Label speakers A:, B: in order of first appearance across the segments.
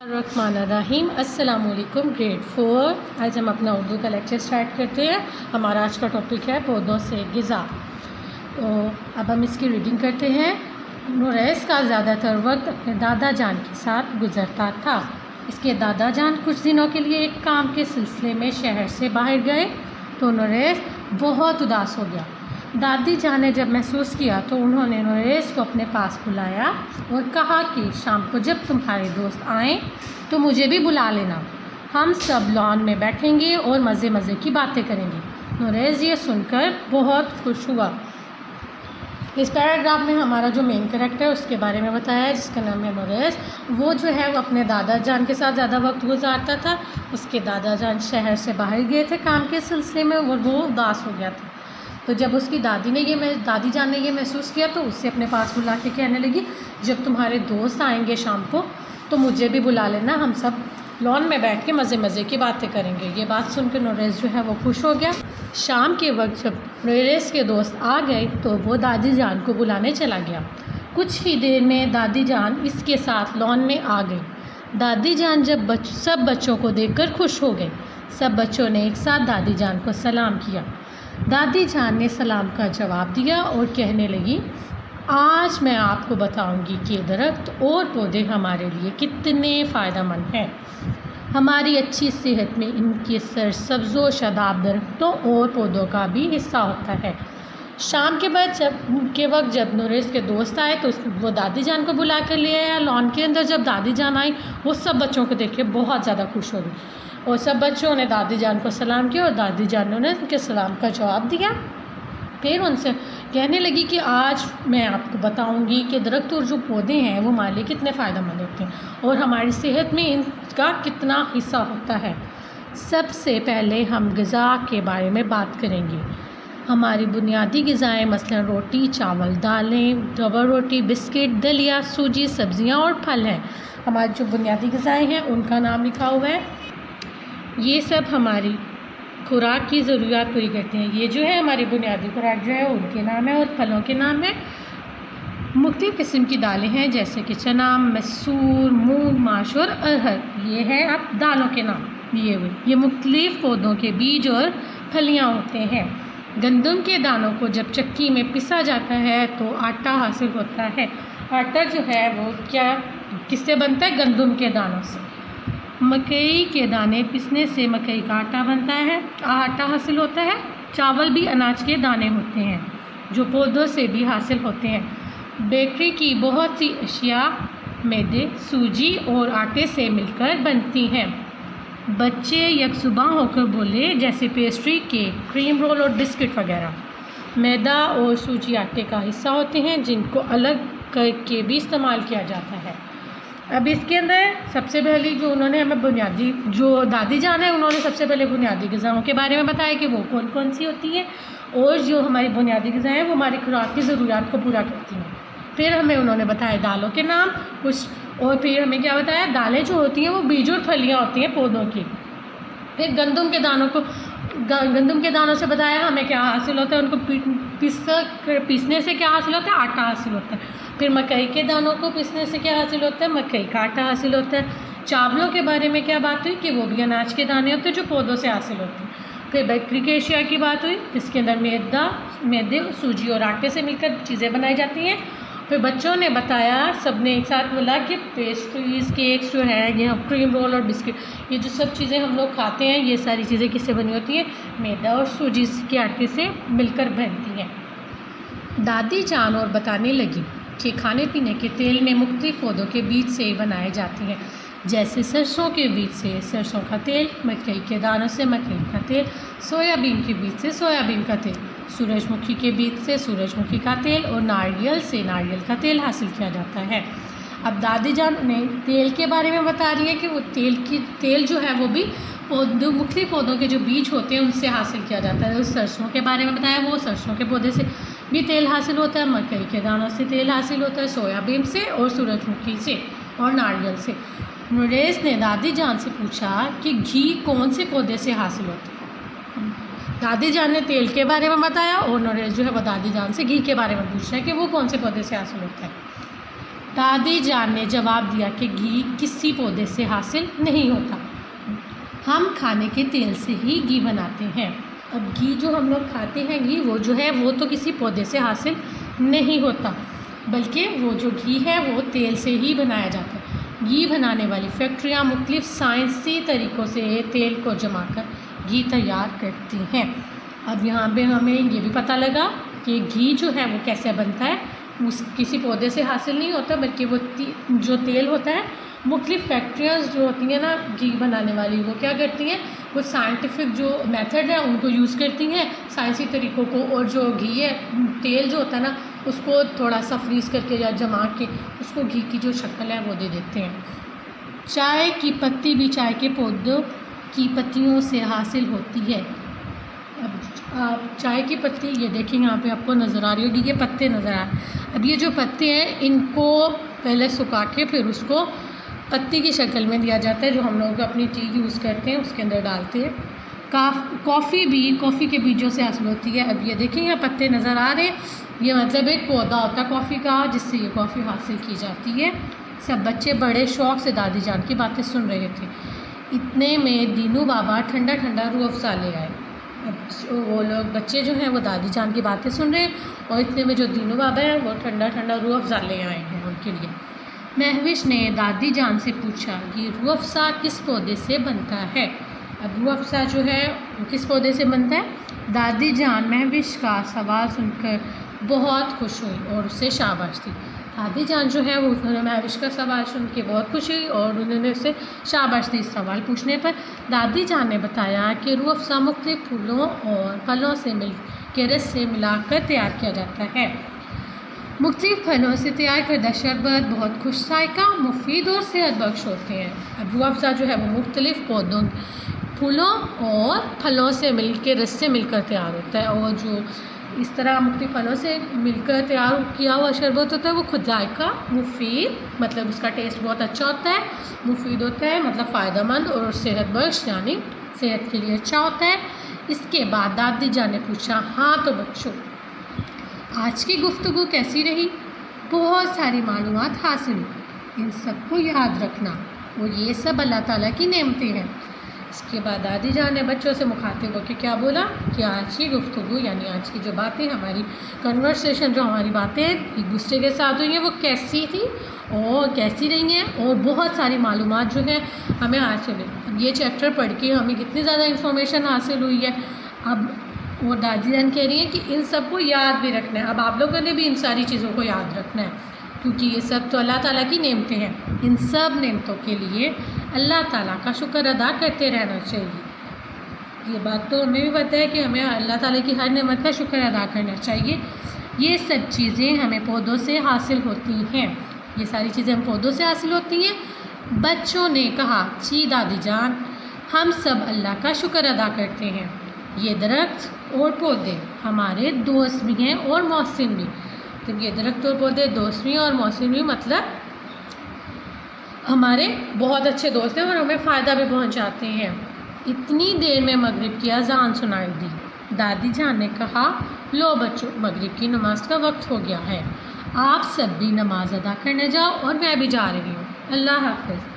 A: रहीम अस्सलामुअलैकुम ग्रेड 4। आज हम अपना उर्दू का लेक्चर स्टार्ट करते हैं। हमारा आज का टॉपिक है पौधों से ग़िज़ा। तो अब हम इसकी रीडिंग करते हैं। नुरैस का ज़्यादातर वक्त अपने दादा जान के साथ गुज़रता था। इसके दादा जान कुछ दिनों के लिए एक काम के सिलसिले में शहर से बाहर गए तो नुरैस बहुत उदास हो गया। दादी जान ने जब महसूस किया तो उन्होंने नुरैस को अपने पास बुलाया और कहा कि शाम को जब तुम्हारे दोस्त आएँ तो मुझे भी बुला लेना। हम सब लॉन में बैठेंगे और मज़े मज़े की बातें करेंगे। नुरैस ये सुनकर बहुत खुश हुआ। इस पैराग्राफ में हमारा जो मेन कैरेक्टर है उसके बारे में बताया है, जिसका नाम है नुरैस। वो जो है वो अपने दादा जान के साथ ज़्यादा वक्त गुजारता था। उसके दादा जान शहर से बाहर गए थे काम के सिलसिले में और वो उदास हो गया था। तो जब उसकी दादी जान ने ये महसूस किया तो उससे अपने पास बुला के कहने लगी, जब तुम्हारे दोस्त आएंगे शाम को तो मुझे भी बुला लेना। हम सब लॉन में बैठ के मज़े मज़े की बातें करेंगे। ये बात सुनकर नुरैस जो है वो खुश हो गया। शाम के वक्त जब नुरैस के दोस्त आ गए तो वो दादी जान को बुलाने चला गया। कुछ ही देर में दादी जान इसके साथ लॉन में आ गई। दादी जान जब सब बच्चों को देखकर खुश हो गए। सब बच्चों ने एक साथ दादी जान को सलाम किया। दादी जान ने सलाम का जवाब दिया और कहने लगी, आज मैं आपको बताऊंगी कि दरख्त और पौधे हमारे लिए कितने फ़ायदेमंद हैं। हमारी अच्छी सेहत में इनके सरसब्ज़ व शादाब दरख्तों और पौधों का भी हिस्सा होता है। शाम के बाद जब नुरैस के दोस्त आए तो वो दादी जान को बुला कर ले आया। लॉन के अंदर जब दादी जान आई वो सब बच्चों को देख के बहुत ज़्यादा खुश हो गई और सब बच्चों ने दादी जान को सलाम किया और दादी जान ने उनके सलाम का जवाब दिया। फिर उनसे कहने लगी कि आज मैं आपको बताऊंगी कि दरख्त और जो पौधे हैं वो हमारे लिए कितने फ़ायदेमंद होते हैं और हमारी सेहत में इनका कितना हिस्सा होता है। सबसे पहले हम ग़िज़ा के बारे में बात करेंगे। हमारी बुनियादी ग़िज़ाएँ मसलन रोटी, चावल, दालें, रबर रोटी, बिस्किट, दलिया, सूजी, सब्ज़ियाँ और फल हैं। हमारी जो बुनियादी ग़िज़ाएँ हैं उनका नाम लिखा हुआ है। ये सब हमारी खुराक की ज़रूरियात पूरी करते हैं। ये जो है हमारी बुनियादी खुराक जो है उनके नाम है और फलों के नाम है। मुख्तलिफ़ किस्म की दालें हैं जैसे कि चना, मसूर, मूंग, माश और अरहर। ये है अब दालों के नाम दिए हुए। ये मुख्तलिफ़ पौधों के बीज और फलियाँ होते हैं। गंदम के दानों को जब चक्की में पिसा जाता है तो आटा हासिल होता है। आटा जो है वो किससे बनता है? गंदम के दानों से। मकई के दाने पिसने से मकई का आटा बनता है, आटा हासिल होता है। चावल भी अनाज के दाने होते हैं जो पौधों से भी हासिल होते हैं। बेकरी की बहुत सी अशिया मैदे, सूजी और आटे से मिलकर बनती हैं। बच्चे यकसुबां होकर बोले जैसे पेस्ट्री, केक, क्रीम रोल और बिस्किट वगैरह। मैदा और सूजी आटे का हिस्सा होते हैं जिनको अलग करके भी इस्तेमाल किया जाता है। अब इसके अंदर सबसे पहली जो उन्होंने हमें बुनियादी जो दादी जान है उन्होंने सबसे पहले बुनियादी ग़िज़ाओं के बारे में बताया कि वो कौन कौन सी होती हैं और जो हमारी बुनियादी ग़िज़ाएँ हैं वो हमारी खुराक की ज़रूरियात को पूरा करती हैं। फिर हमें उन्होंने बताया दालों के नाम कुछ और फिर हमें क्या बताया, दालें जो होती हैं वो बीज और फलियाँ होती हैं पौधों की। फिर गंदम के दानों से बताया हमें क्या हासिल होता है, उनको पीसने से क्या हासिल होता है? आटा हासिल होता है। फिर मकई के दानों को पीसने से क्या हासिल होता है? मकई का आटा हासिल होता है। चावलों के बारे में क्या बात हुई कि वो भी अनाज के दाने होते हैं जो पौधों से हासिल होते हैं। फिर बेकरी के अशिया की बात हुई जिसके अंदर मैदे, सूजी और आटे से मिलकर चीज़ें बनाई जाती हैं। फिर बच्चों ने बताया, सब ने एक साथ बोला कि पेस्ट्रीज़, केक्स जो है ये क्रीम रोल और बिस्किट, ये जो सब चीज़ें हम लोग खाते हैं ये सारी चीज़ें किससे बनी होती हैं? मैदा और सूजी के आटे से मिलकर बनती हैं। दादी जान और बताने लगी कि खाने पीने के तेल में मुख्तलिफ़ पौधों के बीज से बनाए जाते हैं जैसे सरसों के बीज से सरसों का तेल, मकई के दानों से मकई का तेल, सोयाबीन के बीज से सोयाबीन का तेल, सूरजमुखी के बीज से सूरजमुखी का तेल और नारियल से नारियल का तेल हासिल किया जाता है। अब दादी जान ने तेल के बारे में बता रही है कि वो तेल जो है वो भी मुख्तलिफ़ पौधों के जो बीज होते हैं उनसे हासिल किया जाता है। उस सरसों के बारे में बताया, वो सरसों के पौधे से भी तेल हासिल होता है, मकई के दानों से तेल हासिल होता है, सोयाबीन से और सूरजमुखी से और नारियल से। नुरैस ने दादी जान से पूछा कि घी कौन से पौधे से हासिल होता है। दादी जान ने तेल के बारे में बताया और नुरैस जो है वो दादी जान से घी के बारे में पूछ रहा है कि वो कौन से पौधे से हासिल होता है। दादी जान ने जवाब दिया कि घी किसी पौधे से हासिल नहीं होता, हम खाने के तेल से ही घी बनाते हैं। अब घी जो हम लोग खाते हैं, घी वो जो है वो तो किसी पौधे से हासिल नहीं होता, बल्कि वो जो घी है वो तेल से ही बनाया जाता है। घी बनाने वाली फैक्ट्रियाँ मुख्तलिफ साइंसी तरीक़ों से तेल को जमाकर घी तैयार करती हैं। अब यहाँ पे हमें ये भी पता लगा कि घी जो है वो कैसे बनता है, उस किसी पौधे से हासिल नहीं होता, बल्कि वो जो तेल होता है मुख्तलिफ फैक्ट्रियाँ जो होती हैं ना घी बनाने वाली, वो क्या करती हैं, वो साइंटिफिक जो मेथड है उनको यूज़ करती हैं, साइंसी तरीक़ों को, और जो घी है तेल जो होता है ना उसको थोड़ा सा फ्रीज़ करके या जमा के उसको घी की जो शक्ल है वो दे देते हैं। चाय की पत्ती भी चाय के पौधों की पत्तियों से हासिल होती है। अब चाय की पत्ती ये देखिए यहाँ पे आपको नज़र आ रही होगी, ये पत्ते नज़र आ रहे हैं। अब ये जो पत्ते हैं इनको पहले सुखा के फिर उसको पत्ती की शक्ल में दिया जाता है, जो हम लोग अपनी टी यूज़ करते हैं उसके अंदर डालते हैं। कॉफ़ी के बीजों से हासिल होती है। अब ये देखिए यहाँ पत्ते नज़र आ रहे हैं, ये मतलब एक पौधा होता है कॉफ़ी का जिससे ये कॉफ़ी हासिल की जाती है। सब बच्चे बड़े शौक़ से दादी जान की बातें सुन रहे थे। इतने में दीनू बाबा ठंडा ठंडा रूह अफ़ज़ा ले आए। अब वो लोग बच्चे जो हैं वो दादी जान की बातें सुन रहे हैं और इतने में जो दीनू बाबा हैं वो ठंडा ठंडा रूह अफ़ज़ा ले आए हैं उनके लिए। महविश ने दादी जान से पूछा कि रूह अफ़ज़ा किस पौधे से बनता है। अब रूह अफ़ज़ा जो है वो किस पौधे से बनता है। दादी जान महविश का सवाल सुनकर बहुत खुश हुई और उससे शाबाश दी। दादी जान जो है वो उन्होंने महविश का सवाल सुन के बहुत खुश हुई और उन्होंने उससे शाबाश दी। सवाल पूछने पर दादी जान ने बताया कि रूह अफ़ज़ा मुख्तलिफ फूलों और फलों से के रस से मिलाकर तैयार किया जाता है। मुख्तलिफ फलों से तैयार करदा शरबत बहुत खुश जायका, मुफीद और सेहत बख्श होते हैं। अब रूह अफ़ज़ा जो है वो मुख्तलिफ पौधों, फूलों और फलों से मिलकर रस से मिलकर तैयार होता है, और जो इस तरह मुख्तलिफ फलों से मिलकर तैयार किया हुआ शरबत होता है वो खुद जायका, मुफीद मतलब उसका टेस्ट बहुत अच्छा होता है, मुफीद होता है मतलब फ़ायदेमंद, और सेहत बख्श यानी सेहत के लिए अच्छा होता है। इसके बाद दादी जान ने पूछा, हाँ तो बच्चों आज की गुफ्तगू कैसी रही। बहुत सारी मालूमात हासिल हुई, इन सबको याद रखना और ये सब अल्लाह ताला की नेमतें हैं। इसके बाद दादी जान ने बच्चों से मुखातिब होकर क्या बोला कि आज की गुफ्तगू यानी आज की जो बातें हमारी कन्वर्सेशन जो हमारी बातें एक दूसरे के साथ हुई हैं वो कैसी थी और कैसी रही हैं, और बहुत सारी मालूमात जो है हमें हासिल हुई। ये चैप्टर पढ़ के हमें कितनी ज़्यादा इंफॉर्मेशन हासिल हुई है। अब वो दादी जान कह रही हैं कि इन सब को याद भी रखना है। अब आप लोगों ने भी इन सारी चीज़ों को याद रखना है, क्योंकि ये सब तो अल्लाह ताला की नेमतें हैं। इन सब नेमतों के लिए अल्लाह ताला का शुक्र अदा करते रहना चाहिए। ये बात तो हमें भी पता है कि हमें अल्लाह ताला की हर नेमत का शुक्र अदा करना चाहिए। ये सब चीज़ें हमें पौधों से हासिल होती हैं, ये सारी चीज़ें हम पौधों से हासिल होती हैं। बच्चों ने कहा, जी दादी जान हम सब अल्लाह का शुक्र अदा करते हैं। ये दरख्त और पौधे हमारे दोस्त भी हैं और मौसिम भी। तो ये दरख्त और पौधे दोस्त भी और मौसिम भी मतलब हमारे बहुत अच्छे दोस्त हैं और हमें फ़ायदा भी पहुंचाते हैं। इतनी देर में मगरिब की अज़ान सुनाई दी। दादी जान ने कहा, लो बच्चों मगरिब की नमाज का वक्त हो गया है, आप सब भी नमाज अदा करने जाओ और मैं भी जा रही हूँ, अल्लाह हाफ़िज़।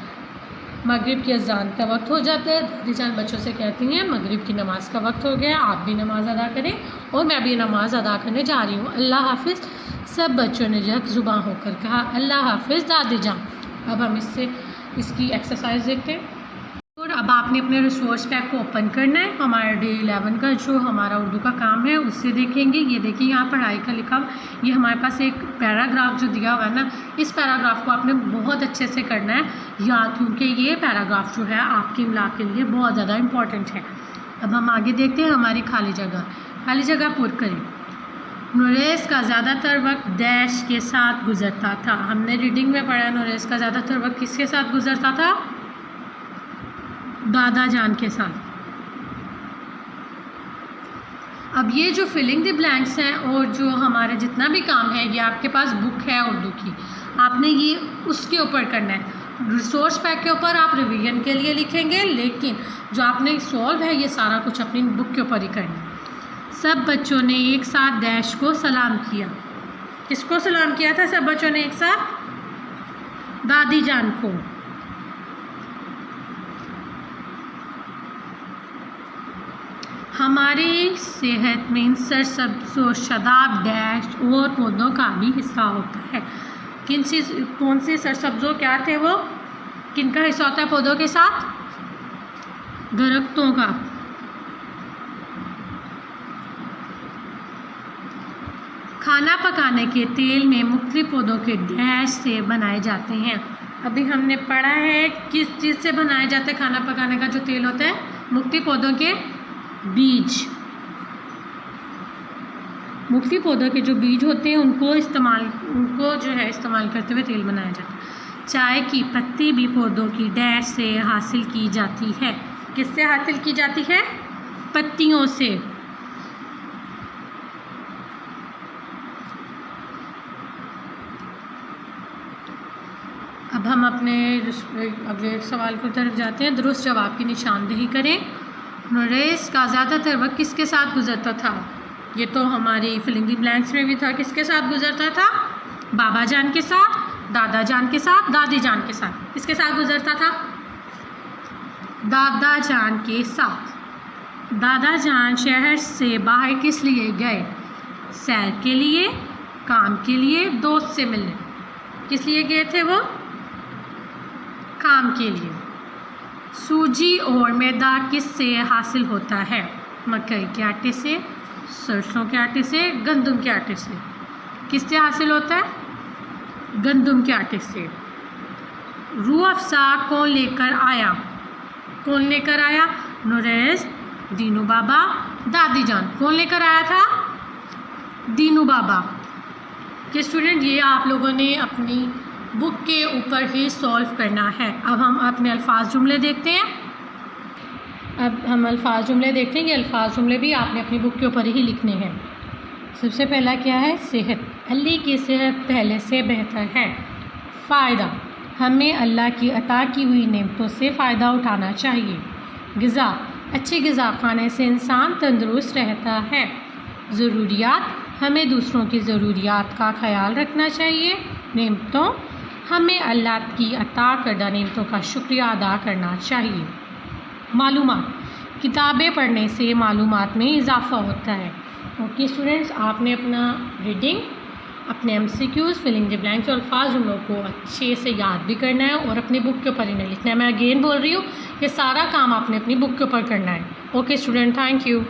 A: मगरिब की अज़ान का वक्त हो जाता है। दादी जान बच्चों से कहती हैं, मगरिब की नमाज़ का वक्त हो गया, आप भी नमाज़ अदा करें और मैं भी नमाज़ अदा करने जा रही हूँ, अल्लाह हाफ़िज़। सब बच्चों ने यक ज़ुबान होकर कहा, अल्लाह हाफ़िज़ दादी जान। अब हम इसकी एक्सरसाइज देखते हैं। और अब आपने अपने रिसोर्स पैक को ओपन करना है। हमारा डे 11 का जो हमारा उर्दू का काम है उससे देखेंगे। ये देखिए यहाँ पढ़ाई का लिखा, ये हमारे पास एक पैराग्राफ जो दिया हुआ है ना, इस पैराग्राफ को आपने बहुत अच्छे से करना है याद, क्योंकि ये पैराग्राफ जो है आपकी इमला के लिए बहुत ज़्यादा इम्पॉर्टेंट है। अब हम आगे देखते हैं हमारी खाली जगह पुर करें। नोरेस का ज़्यादातर वक्त डैश के साथ गुजरता था। हमने रीडिंग में पढ़ा नोरेस का ज़्यादातर वक्त किसके साथ गुजरता था, दादा जान के साथ। अब ये जो फिलिंग द ब्लैंक्स हैं और जो हमारा जितना भी काम है ये आपके पास बुक है उर्दू की, आपने ये उसके ऊपर करना है। रिसोर्स पैक के ऊपर आप रिवीजन के लिए लिखेंगे, लेकिन जो आपने सॉल्व है ये सारा कुछ अपनी बुक के ऊपर ही करना है। सब बच्चों ने एक साथ डैश को सलाम किया। किसको सलाम किया था सब बच्चों ने एक साथ, दादी जान को। हमारी सेहत में सरसब्ज़ शदाब डैश और पौधों का भी हिस्सा होता है। कौन से सरसब्ज़ों क्या थे वो, किनका हिस्सा होता है पौधों के साथ? दरख्तों का। खाना पकाने के तेल में मुख्तलिफ पौधों के डैश से बनाए जाते हैं। अभी हमने पढ़ा है किस चीज़ से बनाया जाता है खाना पकाने का जो तेल होता है, मुख्तलिफ पौधों के बीज। मुख्तलिफ पौधों के जो बीज होते हैं उनको इस्तेमाल करते हुए तेल बनाया जाता है। चाय की पत्ती भी पौधों की डैश से हासिल की जाती है। किससे हासिल की जाती है? पत्तियों से। अब हम अपने अगले सवाल की तरफ जाते हैं। दुरुस्त जवाब की निशानदेही करें। नोरेस का ज़्यादातर वक्त किसके साथ गुजरता था? ये तो हमारी फिलिंग द ब्लैंक्स में भी था। किसके साथ गुजरता था? बाबा जान के साथ, दादा जान के साथ, दादी जान के साथ। किसके साथ गुजरता था? दादा जान के साथ। दादा जान शहर से बाहर किस लिए गए? सैर के लिए, काम के लिए, दोस्त से मिलने। किस लिए गए थे वो? काम के लिए। सूजी और मैदा किससे हासिल होता है? मकई के आटे से, सरसों के आटे से, गंदम के आटे से। किससे हासिल होता है? गंदम के आटे से। रूह अफ़ज़ा कौन लेकर आया? कौन लेकर आया? नोरेस, दीनू बाबा, दादी जान। कौन लेकर आया था? दीनू बाबा। कि स्टूडेंट ये आप लोगों ने अपनी बुक के ऊपर ही सॉल्व करना है। अब हम अपने अल्फाज जुमले देखते हैं। अब हम अल्फाज जुमले देखते हैं। ये अल्फाज जुमले भी आपने अपनी बुक के ऊपर ही लिखने हैं। सबसे पहला क्या है? सेहत। अल्लाह की सेहत पहले से बेहतर है। फ़ायदा, हमें अल्लाह की अता की हुई नेमतों से फ़ायदा उठाना चाहिए। ग़िज़ा, अच्छी ग़िज़ा खाने से इंसान तंदुरुस्त रहता है। ज़रूरियात, हमें दूसरों की ज़रूरियात का ख्याल रखना चाहिए। नेमतों, हमें अल्लाह की अता करदा नेमतों का शुक्रिया अदा करना चाहिए। मालूमात, किताबें पढ़ने से मालूमात में इजाफ़ा होता है। ओके स्टूडेंट्स, आपने अपना रीडिंग, अपने MCQs, फिलिंग द ब्लैंक्स और अल्फाज जुमलों को अच्छे से याद भी करना है और अपनी बुक के ऊपर इन्हें लिखना है। मैं अगेन बोल रही हूँ, ये सारा काम आपने अपनी बुक के ऊपर करना है। Okay student, thank you.